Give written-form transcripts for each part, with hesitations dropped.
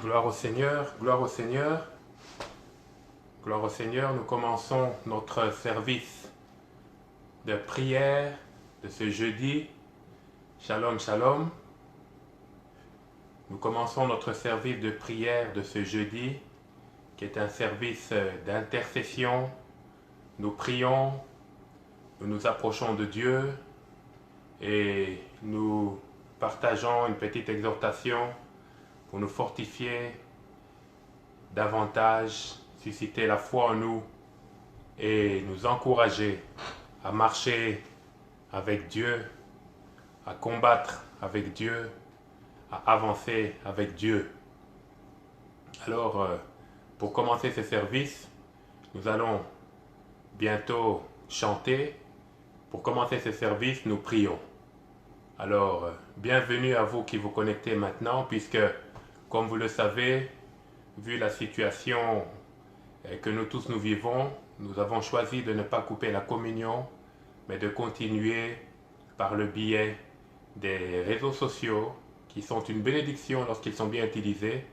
Gloire au Seigneur, gloire au Seigneur, gloire au Seigneur. Nous commençons notre service de prière de ce jeudi. Shalom, shalom. Nous commençons notre service de prière de ce jeudi, qui est un service d'intercession. Nous prions, nous nous approchons de Dieu et nous partageons une petite exhortation pour nous fortifier davantage, susciter la foi en nous et nous encourager à marcher avec Dieu, à combattre avec Dieu, à avancer avec Dieu. Alors, pour commencer ce service, nous allons bientôt chanter. Pour commencer ce service, nous prions. Alors, bienvenue à vous qui vous connectez maintenant, puisque, comme vous le savez, vu la situation que nous tous nous vivons, nous avons choisi de ne pas couper la communion, mais de continuer par le biais des réseaux sociaux, qui sont une bénédiction lorsqu'ils sont bien utilisés,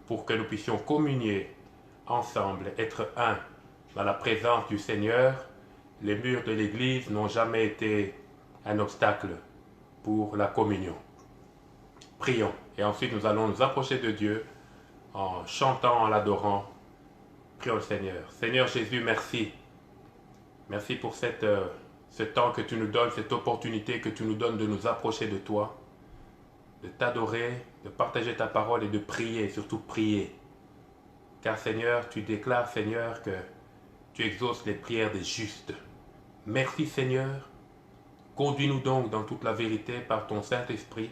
pour que nous puissions communier ensemble, être un dans la présence du Seigneur. Les murs de l'Église n'ont jamais été un obstacle pour la communion. Prions, et ensuite nous allons nous approcher de Dieu en chantant, en l'adorant. Prions le Seigneur. Seigneur Jésus, merci. Merci pour ce temps que tu nous donnes, cette opportunité que tu nous donnes de nous approcher de toi, de t'adorer, de partager ta parole et de prier, surtout prier. Car Seigneur, tu déclares, Seigneur, que tu exauces les prières des justes. Merci Seigneur. Conduis-nous donc dans toute la vérité par ton Saint-Esprit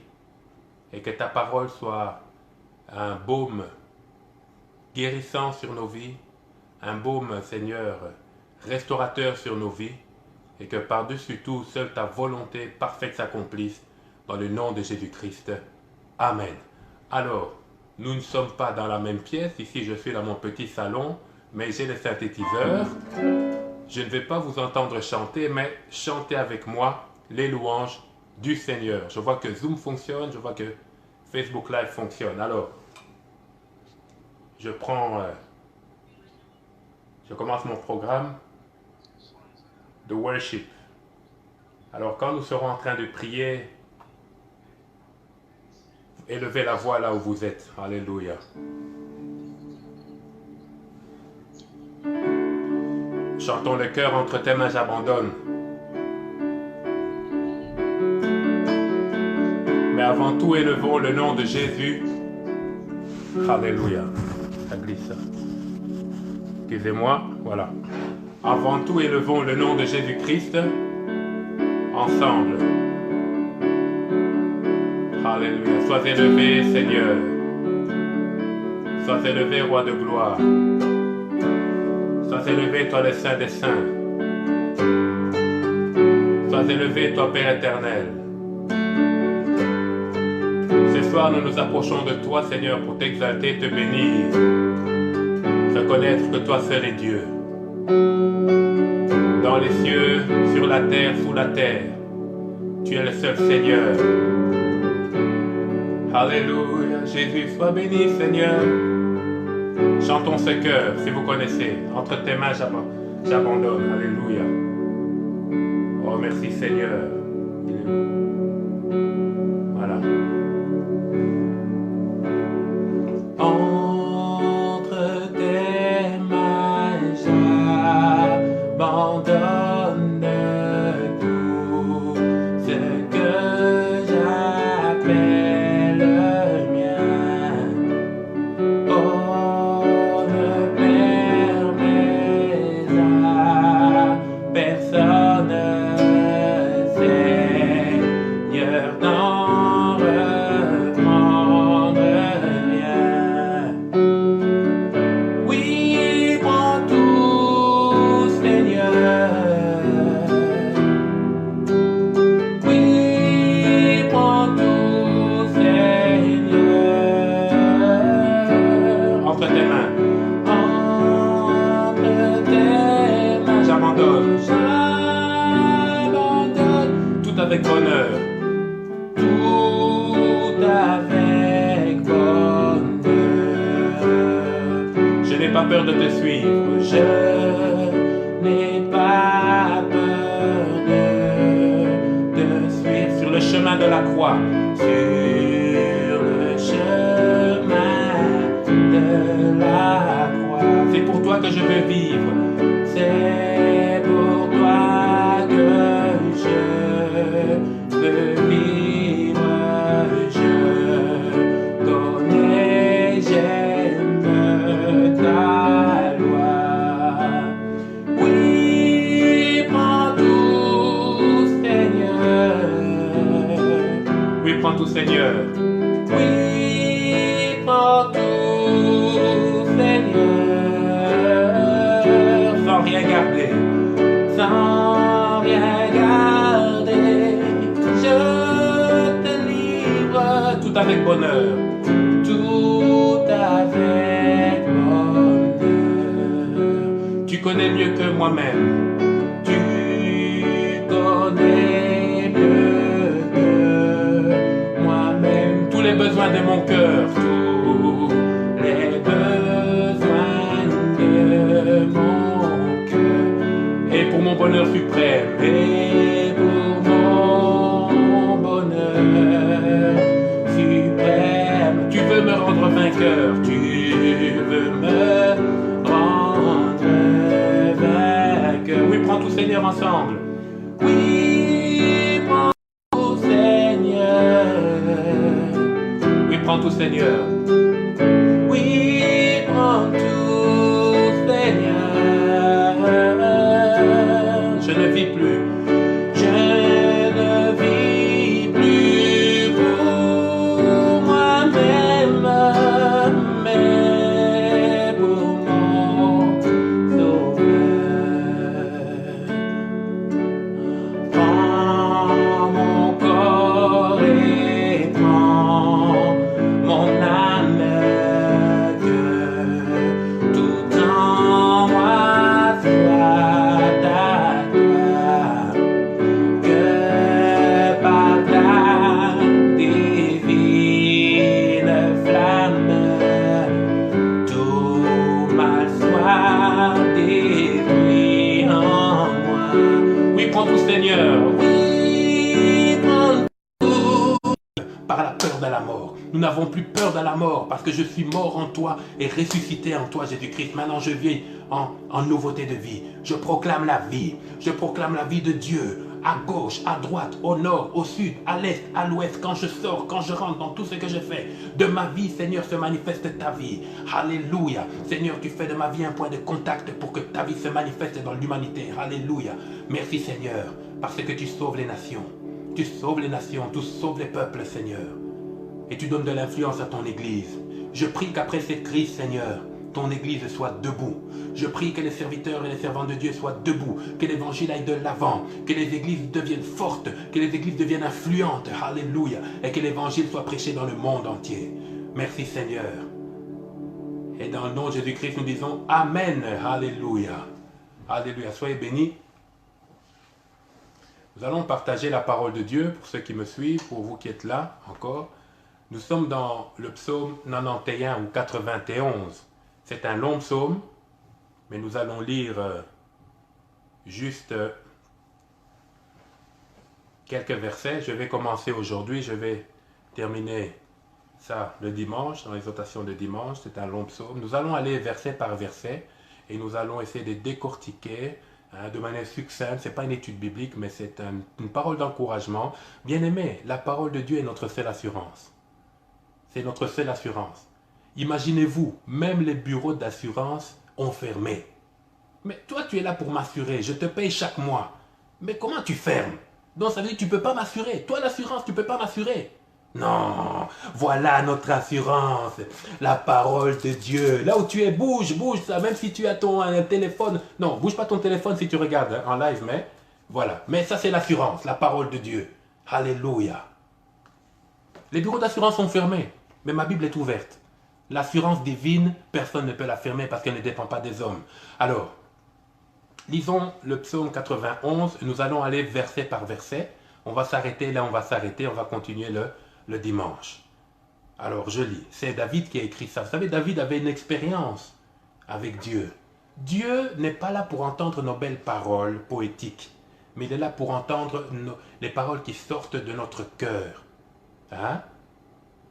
et que ta parole soit un baume guérissant sur nos vies, un baume, Seigneur, restaurateur sur nos vies, et que par-dessus tout, seule ta volonté parfaite s'accomplisse dans le nom de Jésus-Christ. Amen. Alors, nous ne sommes pas dans la même pièce. Ici, je suis dans mon petit salon, mais j'ai le synthétiseur. Je ne vais pas vous entendre chanter, mais chantez avec moi les louanges du Seigneur. Je vois que Zoom fonctionne, je vois que Facebook Live fonctionne. Alors, je commence mon programme de worship. Alors, quand nous serons en train de prier, élevez la voix là où vous êtes. Alléluia. Chantons le cœur, entre tes mains j'abandonne. Mais avant tout, élevons le nom de Jésus. Alléluia. Ça glisse. Excusez-moi, voilà. Avant tout, élevons le nom de Jésus-Christ ensemble. Alléluia. Sois élevé, Seigneur. Sois élevé, Roi de gloire. Sois élevé, toi le Saint des Saints. Sois élevé, toi Père éternel. Ce soir, nous nous approchons de toi, Seigneur, pour t'exalter, te bénir. Reconnaître que toi seul est Dieu. Dans les cieux, sur la terre, sous la terre, tu es le seul Seigneur. Alléluia, Jésus, sois béni, Seigneur. Chantons ce cœur, si vous connaissez. Entre tes mains, j'abandonne. Alléluia. Oh, merci Seigneur. Voilà. Entre tes mains, j'abandonne tout ce que j'appelle mien. Oh, ne permets à personne, Seigneur, d'en reprendre mien. pas peur de te suivre. Je n'ai pas peur de te suivre sur le chemin de la croix. Sur le chemin de la croix. C'est pour toi que je veux vivre. C'est pour toi que je veux vivre. Je connais, j'aime ta loi. Oui, prends tout, Seigneur. Oui, prends tout, Seigneur. Oui, prends tout, Seigneur. Sans rien garder. Sans rien garder. Je te livre tout avec bonheur. Tout avec bonheur. Tu connais mieux que moi-même. Tu connais mieux que moi-même. Tous les besoins de mon cœur. Tous les besoins de mon cœur. Et pour mon bonheur suprême. Et pour mon bonheur suprême. Tu veux me rendre vainqueur. Tu veux me rendre vainqueur. Oui, prends tout, Seigneur, ensemble. Oui, prends tout, Seigneur. Oui, prends tout, Seigneur. Oui, prends tout, Seigneur. Je ne vis plus. Je ne vis plus pour moi-même, mais pour mon Sauveur. Prends mon corps et prends mon âme, que tout en moi soit ta gloire, que par ta divine flamme, tout mal soit détruit en moi. Oui, prends tout, Seigneur. Oui, prends par la peur de la mort. Nous n'avons plus peur de la mort parce que je suis mort en toi et ressuscité en toi, Jésus-Christ. Maintenant, je vis en nouveauté de vie. Je proclame la vie. Je proclame la vie de Dieu. À gauche, à droite, au nord, au sud, à l'est, à l'ouest, quand je sors, quand je rentre, dans tout ce que je fais. De ma vie, Seigneur, se manifeste ta vie. Alléluia. Seigneur, tu fais de ma vie un point de contact pour que ta vie se manifeste dans l'humanité. Alléluia. Merci, Seigneur, parce que tu sauves les nations. Tu sauves les nations, tu sauves les peuples, Seigneur. Et tu donnes de l'influence à ton Église. Je prie qu'après cette crise, Seigneur, ton Église soit debout. Je prie que les serviteurs et les servantes de Dieu soient debout, que l'Évangile aille de l'avant, que les Églises deviennent fortes, que les Églises deviennent influentes, Alléluia, et que l'Évangile soit prêché dans le monde entier. Merci, Seigneur. Et dans le nom de Jésus-Christ, nous disons Amen, Alléluia. Alléluia, soyez bénis. Nous allons partager la parole de Dieu pour ceux qui me suivent, pour vous qui êtes là encore. Nous sommes dans le psaume 91 ou 91. C'est un long psaume, mais nous allons lire juste quelques versets. Je vais commencer aujourd'hui, je vais terminer ça le dimanche, dans l'exhortation de dimanche. C'est un long psaume. Nous allons aller verset par verset et nous allons essayer de décortiquer de manière succincte. Ce n'est pas une étude biblique, mais c'est une parole d'encouragement. Bien-aimé, la parole de Dieu est notre seule assurance. C'est notre seule assurance. Imaginez-vous, même les bureaux d'assurance ont fermé. Mais toi, tu es là pour m'assurer. Je te paye chaque mois. Mais comment tu fermes? Donc ça veut dire que tu ne peux pas m'assurer. Toi, l'assurance, tu ne peux pas m'assurer. Non, voilà notre assurance, la parole de Dieu. Là où tu es, bouge, ça, même si tu as un téléphone. Non, bouge pas ton téléphone si tu regardes en live, mais voilà. Mais ça, c'est l'assurance, la parole de Dieu. Alléluia. Les bureaux d'assurance sont fermés, mais ma Bible est ouverte. L'assurance divine, personne ne peut la fermer parce qu'elle ne dépend pas des hommes. Alors, lisons le psaume 91, nous allons aller verset par verset. On va s'arrêter là, on va continuer le dimanche. Alors, je lis. C'est David qui a écrit ça. Vous savez, David avait une expérience avec Dieu. Dieu n'est pas là pour entendre nos belles paroles poétiques, mais il est là pour entendre les paroles qui sortent de notre cœur. Hein?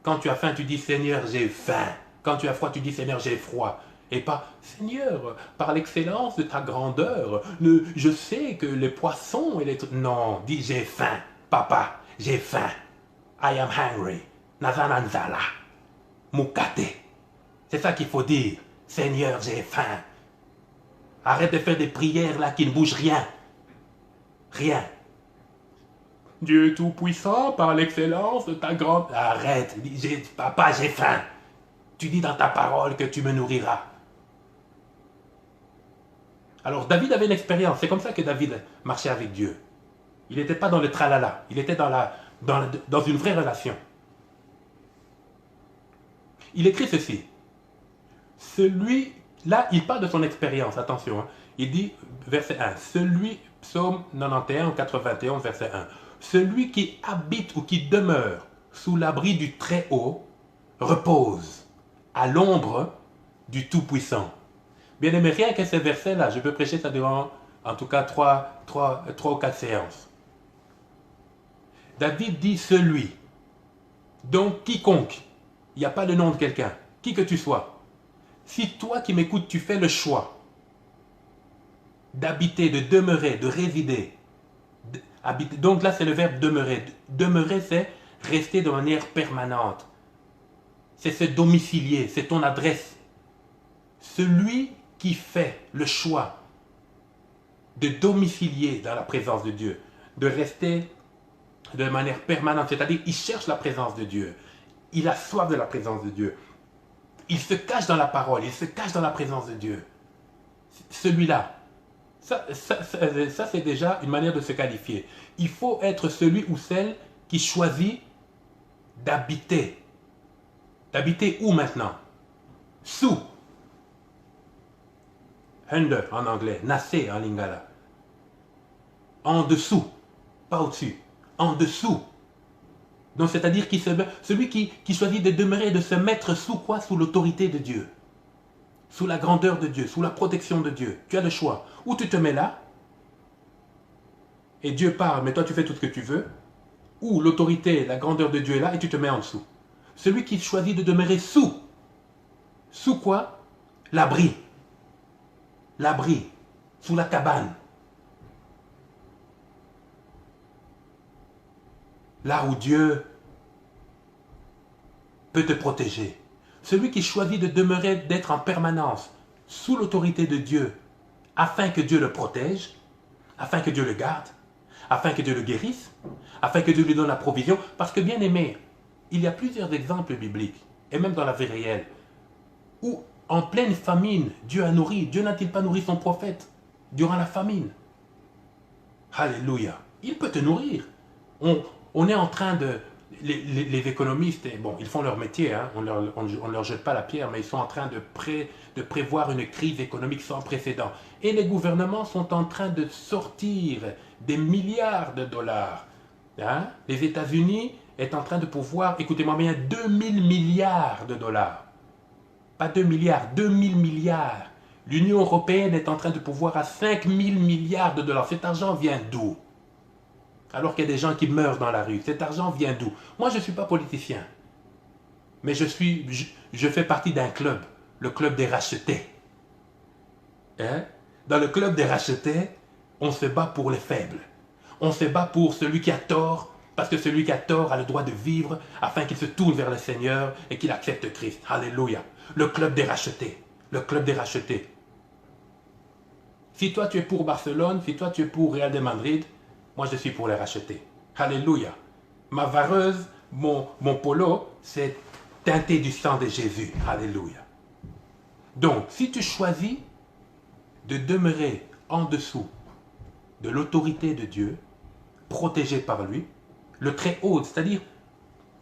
Quand tu as faim, tu dis Seigneur, j'ai faim. Quand tu as froid, tu dis Seigneur, j'ai froid. Et pas Seigneur, par l'excellence de ta grandeur, je sais que les poissons et les trucs. Non, dis j'ai faim. Papa, j'ai faim. I am hungry. Nazananzala. Mukate. C'est ça qu'il faut dire. Seigneur, j'ai faim. Arrête de faire des prières là qui ne bougent rien. Rien. Dieu Tout-Puissant, par l'excellence de ta grande... Arrête, papa, j'ai faim. Tu dis dans ta parole que tu me nourriras. Alors David avait une expérience, c'est comme ça que David marchait avec Dieu. Il n'était pas dans le tralala, il était dans une vraie relation. Il écrit ceci. Là, il parle de son expérience, attention. Hein. Il dit, verset 1, Psaume 91, 91, verset 1. Celui qui habite ou qui demeure sous l'abri du Très-Haut repose à l'ombre du Tout-Puissant. Bien aimé, rien que ces versets-là, je peux prêcher ça durant, en tout cas, 3 ou 4 séances. David dit celui. Donc, quiconque. Il n'y a pas le nom de quelqu'un. Qui que tu sois. Si toi qui m'écoutes, tu fais le choix d'habiter, de demeurer, de résider. Habiter. Donc là, c'est le verbe demeurer. Demeurer, c'est rester de manière permanente. C'est se domicilier, c'est ton adresse. Celui qui fait le choix de domicilier dans la présence de Dieu, de rester de manière permanente, c'est-à-dire il cherche la présence de Dieu, il a soif de la présence de Dieu, il se cache dans la parole, il se cache dans la présence de Dieu. Celui-là, ça c'est déjà une manière de se qualifier. Il faut être celui ou celle qui choisit d'habiter. D'habiter où maintenant? Sous. Under en anglais, nassé en lingala. En dessous, pas au-dessus, en dessous. Donc c'est-à-dire celui qui choisit de demeurer, de se mettre sous quoi? Sous l'autorité de Dieu. Sous la grandeur de Dieu, sous la protection de Dieu. Tu as le choix. Ou tu te mets là, et Dieu parle, mais toi tu fais tout ce que tu veux. Ou l'autorité, la grandeur de Dieu est là, et tu te mets en dessous. Celui qui choisit de demeurer sous. Sous quoi? L'abri. L'abri. Sous la cabane. Là où Dieu peut te protéger. Celui qui choisit de demeurer, d'être en permanence sous l'autorité de Dieu, afin que Dieu le protège, afin que Dieu le garde, afin que Dieu le guérisse, afin que Dieu lui donne la provision. Parce que bien aimé, il y a plusieurs exemples bibliques, et même dans la vie réelle, où en pleine famine, Dieu a nourri. Dieu n'a-t-il pas nourri son prophète durant la famine? Alléluia. Il peut te nourrir. On est en train de... Les économistes, bon, ils font leur métier, hein, on ne leur jette pas la pierre, mais ils sont en train de prévoir une crise économique sans précédent. Et les gouvernements sont en train de sortir des milliards de dollars. Hein? Les États-Unis est en train de pouvoir, écoutez-moi bien, 2000 milliards de dollars. Pas 2 milliards, 2000 milliards. L'Union européenne est en train de pouvoir à 5000 milliards de dollars. Cet argent vient d'où? Alors qu'il y a des gens qui meurent dans la rue. Cet argent vient d'où? Moi, je ne suis pas politicien. Mais je fais partie d'un club. Le club des rachetés. Hein? Dans le club des rachetés, on se bat pour les faibles. On se bat pour celui qui a tort. Parce que celui qui a tort a le droit de vivre afin qu'il se tourne vers le Seigneur et qu'il accepte Christ. Alléluia. Le club des rachetés. Le club des rachetés. Si toi tu es pour Barcelone, si toi tu es pour Real de Madrid, moi je suis pour les racheter. Alléluia. Ma vareuse, mon polo, c'est teinté du sang de Jésus. Alléluia. Donc, si tu choisis de demeurer en dessous de l'autorité de Dieu, protégé par lui, le très haut, c'est-à-dire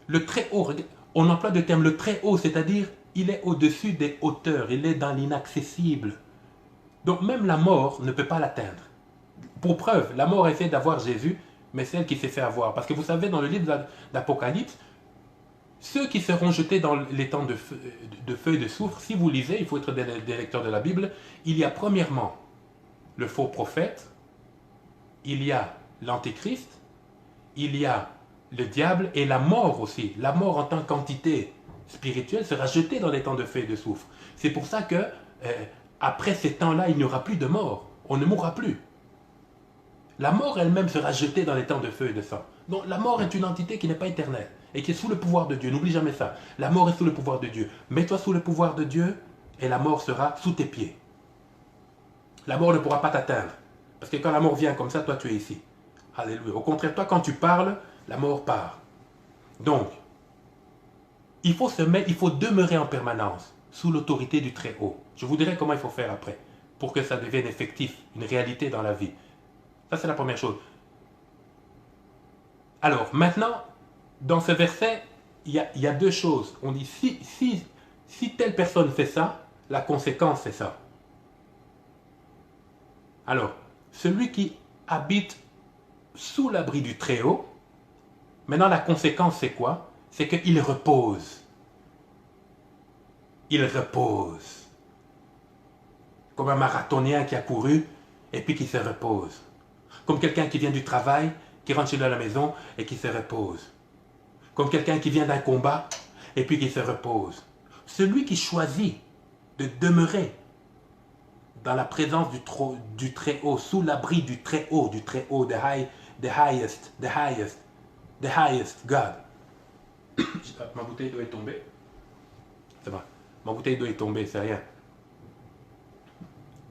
le très haut, on emploie le terme le très haut, c'est-à-dire il est au-dessus des hauteurs, il est dans l'inaccessible. Donc même la mort ne peut pas l'atteindre. Pour preuve, la mort essaie d'avoir Jésus, mais c'est elle qui s'est fait avoir. Parce que vous savez, dans le livre d'Apocalypse, Ceux qui seront jetés dans les temps de feu et de soufre, si vous lisez, il faut être des lecteurs de la Bible, il y a premièrement le faux prophète, il y a l'antéchrist, il y a le diable et la mort aussi. La mort en tant qu'entité spirituelle sera jetée dans les temps de feu et de soufre. C'est pour ça que après ces temps-là, il n'y aura plus de mort. On ne mourra plus. La mort elle-même sera jetée dans les temps de feu et de sang. Donc la mort est une entité qui n'est pas éternelle et qui est sous le pouvoir de Dieu. N'oublie jamais ça. La mort est sous le pouvoir de Dieu. Mets-toi sous le pouvoir de Dieu et la mort sera sous tes pieds. La mort ne pourra pas t'atteindre. Parce que quand la mort vient comme ça, toi tu es ici. Alléluia. Au contraire, toi quand tu parles, la mort part. Donc, il faut demeurer en permanence sous l'autorité du Très-Haut. Je vous dirai comment il faut faire après pour que ça devienne effectif, une réalité dans la vie. Ça, c'est la première chose. Alors, maintenant, dans ce verset, il y a deux choses. On dit, si telle personne fait ça, la conséquence, c'est ça. Alors, celui qui habite sous l'abri du Très-Haut, maintenant, la conséquence, c'est quoi? C'est qu'il repose. Il repose. Comme un marathonien qui a couru et puis qui se repose. Comme quelqu'un qui vient du travail, qui rentre chez lui à la maison et qui se repose. Comme quelqu'un qui vient d'un combat et puis qui se repose. Celui qui choisit de demeurer dans la présence du Très-Haut, sous l'abri du Très-Haut, the highest God. Ma bouteille doit tomber. C'est vrai. Ma bouteille doit tomber, c'est rien.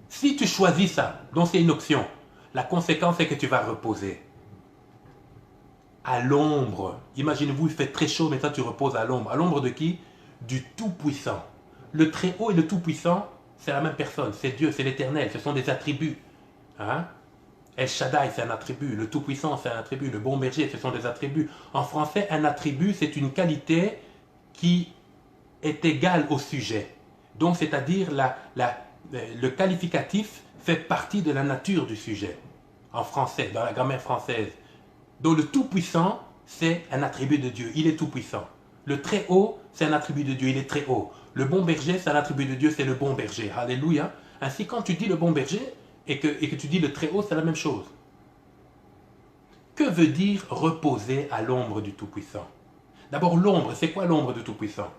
Si tu choisis ça, donc c'est une option, la conséquence est que tu vas reposer. À l'ombre. Imaginez-vous, il fait très chaud, mais toi tu reposes à l'ombre. À l'ombre de qui? Du Tout-Puissant. Le Très-Haut et le Tout-Puissant, c'est la même personne. C'est Dieu, c'est l'Éternel. Ce sont des attributs. Hein? El Shaddai, c'est un attribut. Le Tout-Puissant, c'est un attribut. Le Bon Berger, ce sont des attributs. En français, un attribut, c'est une qualité qui est égale au sujet. Donc, c'est-à-dire, le qualificatif fait partie de la nature du sujet. En français, dans la grammaire française. Donc le Tout-Puissant, c'est un attribut de Dieu. Il est Tout-Puissant. Le Très-Haut, c'est un attribut de Dieu. Il est Très-Haut. Le Bon Berger, c'est un attribut de Dieu. C'est le Bon Berger. Alléluia. Ainsi, quand tu dis le Bon Berger et que tu dis le Très-Haut, c'est la même chose. Que veut dire reposer à l'ombre du Tout-Puissant? D'abord, l'ombre, c'est quoi l'ombre du Tout-Puissant?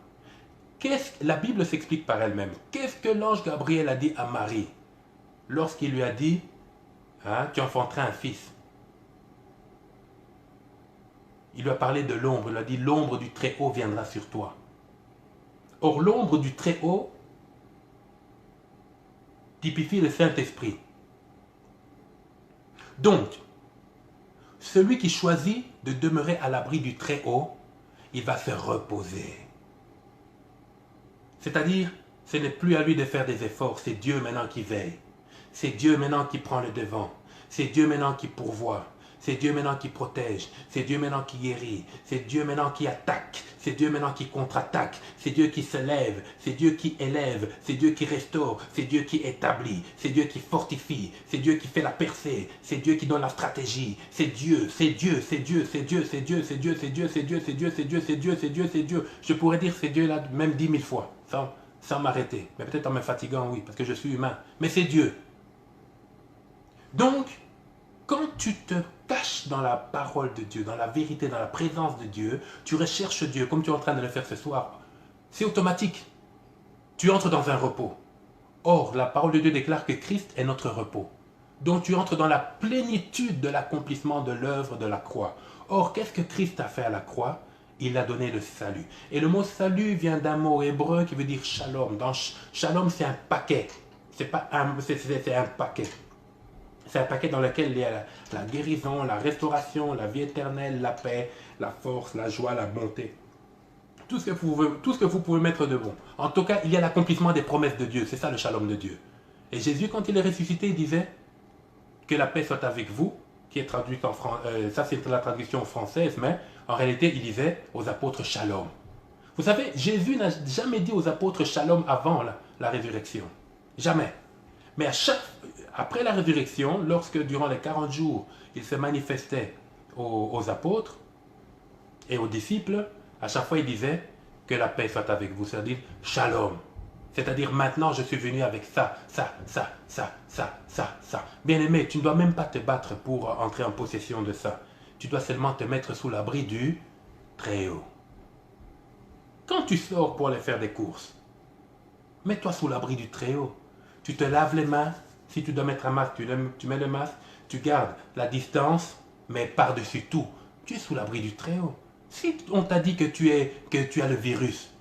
La Bible s'explique par elle-même. Qu'est-ce que l'ange Gabriel a dit à Marie lorsqu'il lui a dit, hein, tu enfanteras un fils? Il lui a parlé de l'ombre, il lui a dit l'ombre du Très-Haut viendra sur toi. Or, l'ombre du Très-Haut typifie le Saint-Esprit. Donc, celui qui choisit de demeurer à l'abri du Très-Haut, il va se reposer. C'est-à-dire, ce n'est plus à lui de faire des efforts, c'est Dieu maintenant qui veille. C'est Dieu maintenant qui prend le devant. C'est Dieu maintenant qui pourvoit. C'est Dieu maintenant qui protège. C'est Dieu maintenant qui guérit. C'est Dieu maintenant qui attaque. C'est Dieu maintenant qui contre-attaque. C'est Dieu qui se lève. C'est Dieu qui élève. C'est Dieu qui restaure. C'est Dieu qui établit. C'est Dieu qui fortifie. C'est Dieu qui fait la percée. C'est Dieu qui donne la stratégie. C'est Dieu, c'est Dieu, c'est Dieu, c'est Dieu, c'est Dieu, c'est Dieu, c'est Dieu, c'est Dieu, c'est Dieu, c'est Dieu, c'est Dieu, c'est Dieu, c'est Dieu. Je pourrais dire c'est Dieu là même 10 000 fois, sans m'arrêter. Mais peut-être en me fatiguant, oui, parce que je suis humain. Mais c'est Dieu. Donc, quand tu te caches dans la parole de Dieu, dans la vérité, dans la présence de Dieu, tu recherches Dieu, comme tu es en train de le faire ce soir, c'est automatique. Tu entres dans un repos. Or, la parole de Dieu déclare que Christ est notre repos. Donc, tu entres dans la plénitude de l'accomplissement de l'œuvre de la croix. Or, qu'est-ce que Christ a fait à la croix? Il a donné le salut. Et le mot salut vient d'un mot hébreu qui veut dire shalom. Dans shalom, c'est un paquet. C'est un paquet. C'est un paquet dans lequel il y a la guérison, la restauration, la vie éternelle, la paix, la force, la joie, la bonté. Tout ce que vous pouvez mettre de bon. En tout cas, il y a l'accomplissement des promesses de Dieu. C'est ça le shalom de Dieu. Et Jésus, quand il est ressuscité, il disait que la paix soit avec vous, qui est traduite en français. Ça, c'est la traduction française, mais en réalité, il disait aux apôtres shalom. Vous savez, Jésus n'a jamais dit aux apôtres shalom avant la résurrection. Jamais. Mais après la résurrection, lorsque durant les 40 jours, il se manifestait aux apôtres et aux disciples, À chaque fois, il disait que la paix soit avec vous, c'est-à-dire shalom. C'est-à-dire maintenant, je suis venu avec ça. Bien-aimé, tu ne dois même pas te battre pour entrer en possession de ça. Tu dois seulement te mettre sous l'abri du Très-Haut. Quand tu sors pour aller faire des courses, mets-toi sous l'abri du Très-Haut. Tu te laves les mains. Si tu dois mettre un masque, tu mets le masque. Tu gardes la distance, mais par-dessus tout, tu es sous l'abri du Très-Haut. Si on t'a dit que tu as le virus,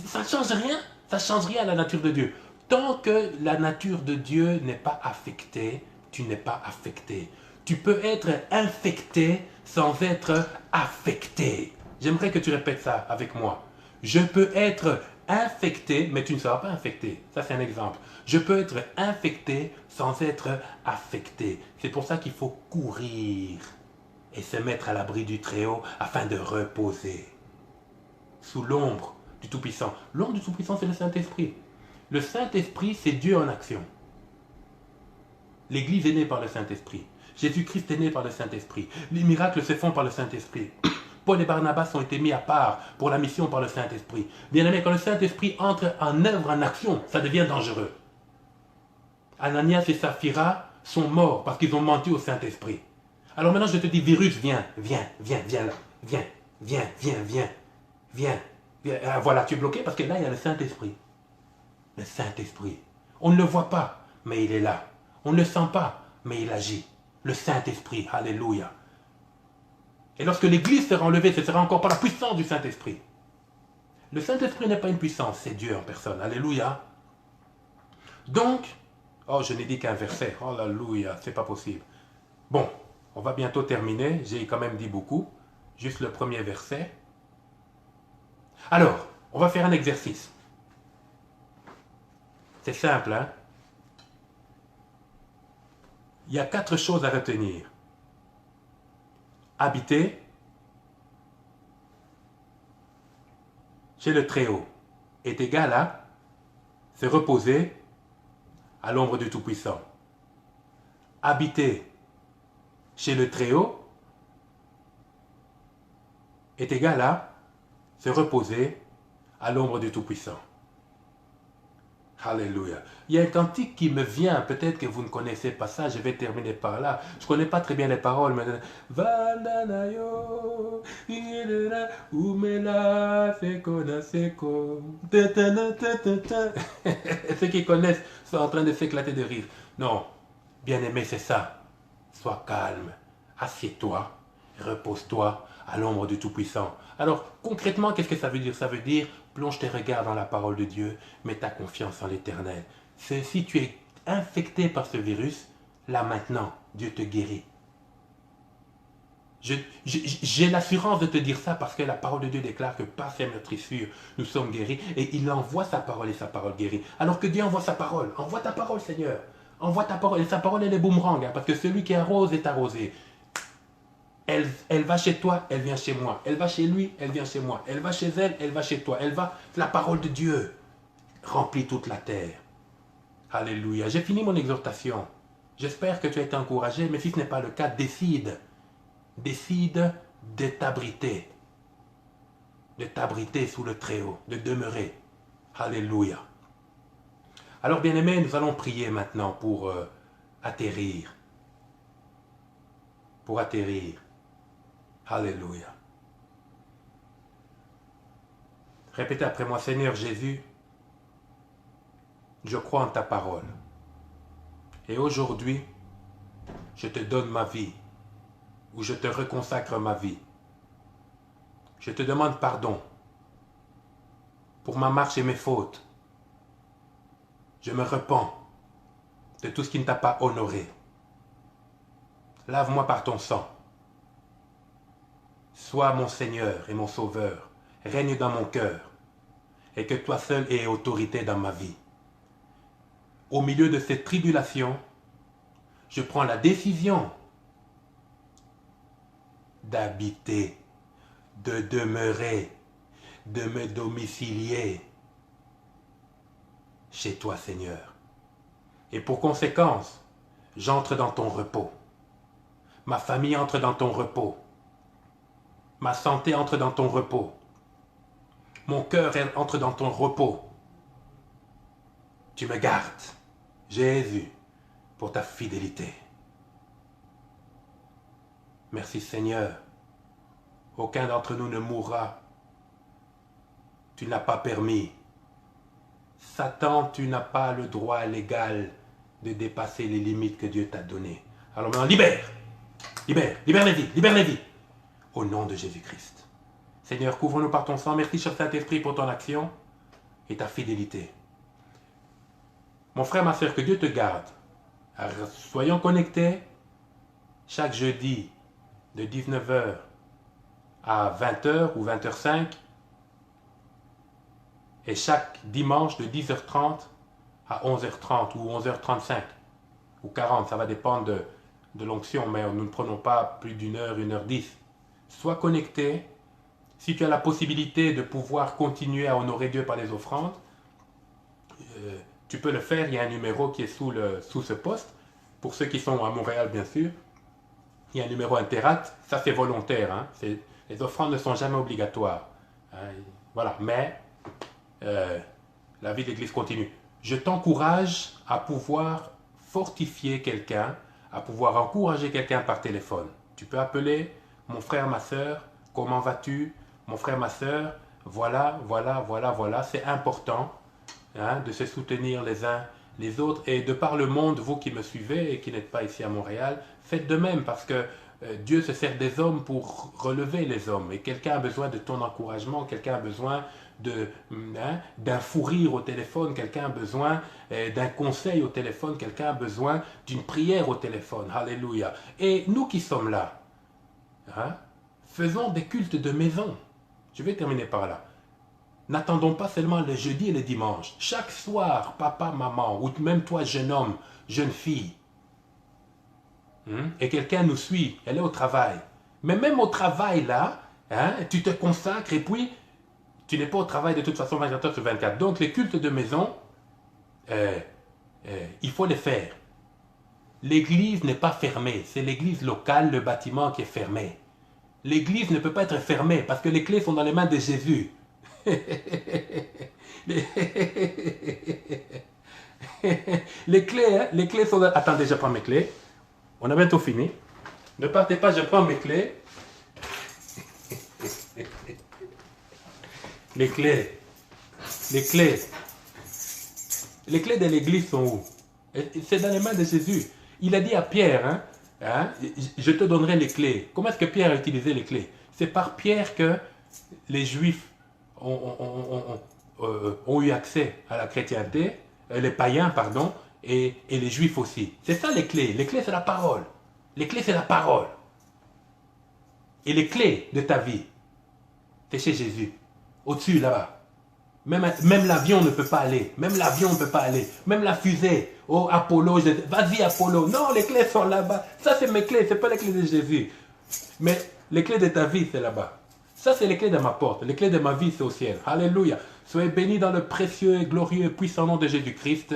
ça ne change rien. Ça ne change rien à la nature de Dieu. Tant que la nature de Dieu n'est pas affectée, tu n'es pas affecté. Tu peux être infecté sans être affecté. J'aimerais que tu répètes ça avec moi. Je peux être infecté, mais tu ne seras pas infecté. Ça, c'est un exemple. Je peux être infecté sans être affecté. C'est pour ça qu'il faut courir et se mettre à l'abri du Très-Haut afin de reposer sous l'ombre du Tout-Puissant. L'ombre du Tout-Puissant, c'est le Saint-Esprit. Le Saint-Esprit, c'est Dieu en action. L'Église est née par le Saint-Esprit. Jésus-Christ est né par le Saint-Esprit. Les miracles se font par le Saint-Esprit. Paul et Barnabas ont été mis à part pour la mission par le Saint-Esprit. Bien aimé, quand le Saint-Esprit entre en œuvre, en action, ça devient dangereux. Ananias et Saphira sont morts parce qu'ils ont menti au Saint-Esprit. Alors maintenant, je te dis, virus, viens là. Viens. Voilà, tu es bloqué parce que là, il y a le Saint-Esprit. Le Saint-Esprit. On ne le voit pas, mais il est là. On ne le sent pas, mais il agit. Le Saint-Esprit, alléluia. Et lorsque l'Église sera enlevée, ce sera encore par la puissance du Saint-Esprit. Le Saint-Esprit n'est pas une puissance, c'est Dieu en personne. Alléluia. Donc, oh, je n'ai dit qu'un verset. Oh, alléluia, c'est pas possible. Bon, on va bientôt terminer. J'ai quand même dit beaucoup. Juste le premier verset. Alors, on va faire un exercice. C'est simple, hein? Il y a 4 choses à retenir. Habiter chez le Très-Haut est égal à se reposer à l'ombre du Tout-Puissant. Habiter chez le Très-Haut est égal à se reposer à l'ombre du Tout-Puissant. Alléluia. Il y a un cantique qui me vient, peut-être que vous ne connaissez pas ça, je vais terminer par là. Je ne connais pas très bien les paroles, mais... Ceux qui connaissent sont en train de s'éclater de rire. Non, bien-aimé, c'est ça. Sois calme, assieds-toi, repose-toi à l'ombre du Tout-Puissant. Alors, concrètement, qu'est-ce que ça veut dire? Ça veut dire, plonge tes regards dans la parole de Dieu, mets ta confiance en l'Éternel. Si tu es infecté par ce virus, là maintenant, Dieu te guérit. J'ai l'assurance de te dire ça parce que la parole de Dieu déclare que par ses meurtrissures, nous sommes guéris et il envoie sa parole et sa parole guérit. Alors que Dieu envoie sa parole. Envoie ta parole, Seigneur. Envoie ta parole. Et sa parole, elle est boomerang, hein, parce que celui qui arrose est arrosé. Elle va chez toi, elle vient chez moi. Elle va chez lui, elle vient chez moi. Elle va chez elle va chez toi. Elle va, la parole de Dieu remplit toute la terre. Alléluia. J'ai fini mon exhortation. J'espère que tu as été encouragé, mais si ce n'est pas le cas, décide. Décide de t'abriter. De t'abriter sous le Très-Haut, de demeurer. Alléluia. Alors, bien-aimés, nous allons prier maintenant pour atterrir. Pour atterrir. Alléluia. Répétez après moi, Seigneur Jésus, je crois en ta parole. Et aujourd'hui, je te donne ma vie, ou je te reconsacre ma vie. Je te demande pardon pour ma marche et mes fautes. Je me repens de tout ce qui ne t'a pas honoré. Lave-moi par ton sang. Sois mon Seigneur et mon Sauveur. Règne dans mon cœur. Et que toi seul aies autorité dans ma vie. Au milieu de cette tribulation, je prends la décision d'habiter, de demeurer, de me domicilier chez toi, Seigneur. Et pour conséquence, j'entre dans ton repos. Ma famille entre dans ton repos. Ma santé entre dans ton repos. Mon cœur entre dans ton repos. Tu me gardes, Jésus, pour ta fidélité. Merci Seigneur. Aucun d'entre nous ne mourra. Tu n'as pas permis. Satan, tu n'as pas le droit légal de dépasser les limites que Dieu t'a données. Alors maintenant, libère les vies, au nom de Jésus-Christ. Seigneur, couvre-nous par ton sang. Merci, cher Saint-Esprit, pour ton action et ta fidélité. Mon frère, ma soeur, que Dieu te garde. Alors, soyons connectés chaque jeudi de 19h à 20h ou 20h05 et chaque dimanche de 10h30 à 11h30 ou 11h35 ou 40, ça va dépendre de l'onction, mais nous ne prenons pas plus d'une heure, 1h10. Sois connecté. Si tu as la possibilité de pouvoir continuer à honorer Dieu par les offrandes, tu peux le faire. Il y a un numéro qui est sous ce poste. Pour ceux qui sont à Montréal, bien sûr, il y a un numéro Interact. Ça, c'est volontaire. Hein. Les offrandes ne sont jamais obligatoires. Hein. Voilà. Mais la vie de l'Église continue. Je t'encourage à pouvoir fortifier quelqu'un, à pouvoir encourager quelqu'un par téléphone. Tu peux appeler mon frère, ma soeur. Comment vas-tu? Mon frère, ma soeur, voilà. C'est important hein, de se soutenir les uns les autres. Et de par le monde, vous qui me suivez et qui n'êtes pas ici à Montréal, faites de même parce que Dieu se sert des hommes pour relever les hommes. Et quelqu'un a besoin de ton encouragement, quelqu'un a besoin d'un fou rire au téléphone, quelqu'un a besoin d'un conseil au téléphone, quelqu'un a besoin d'une prière au téléphone. Alléluia. Et nous qui sommes là, hein, faisons des cultes de maison. Je vais terminer par là. N'attendons pas seulement le jeudi et le dimanche. Chaque soir, papa, maman, ou même toi, jeune homme, jeune fille, et quelqu'un nous suit, elle est au travail. Mais même au travail, là, hein, tu te consacres et puis tu n'es pas au travail de toute façon 24 heures sur 24. Donc les cultes de maison, il faut les faire. L'église n'est pas fermée. C'est l'église locale, le bâtiment qui est fermé. L'église ne peut pas être fermée parce que les clés sont dans les mains de Jésus. Les clés sont dans... Attendez, je prends mes clés. On a bientôt fini. Ne partez pas, je prends mes clés. Les clés de l'église sont où? C'est dans les mains de Jésus. Il a dit à Pierre, je te donnerai les clés. Comment est-ce que Pierre a utilisé les clés? C'est par Pierre que les Juifs ont eu accès à la chrétienté, les païens, pardon, et les Juifs aussi. C'est ça les clés. Les clés, c'est la parole. Les clés, c'est la parole. Et les clés de ta vie, c'est chez Jésus. Au-dessus, là-bas. Même l'avion ne peut pas aller. Même l'avion ne peut pas aller. Même la fusée. Oh, Apollo, vas-y Apollo. Non, les clés sont là-bas. Ça, c'est mes clés. Ce n'est pas les clés de Jésus. Mais les clés de ta vie, c'est là-bas. Ça, c'est les clés de ma porte. Les clés de ma vie, c'est au ciel. Alléluia. Soyez bénis dans le précieux et glorieux et puissant nom de Jésus-Christ.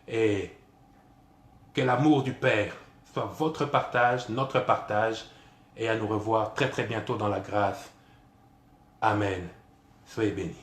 Et que l'amour du Père soit votre partage, notre partage. Et à nous revoir très très bientôt dans la grâce. Amen. Soyez bénis.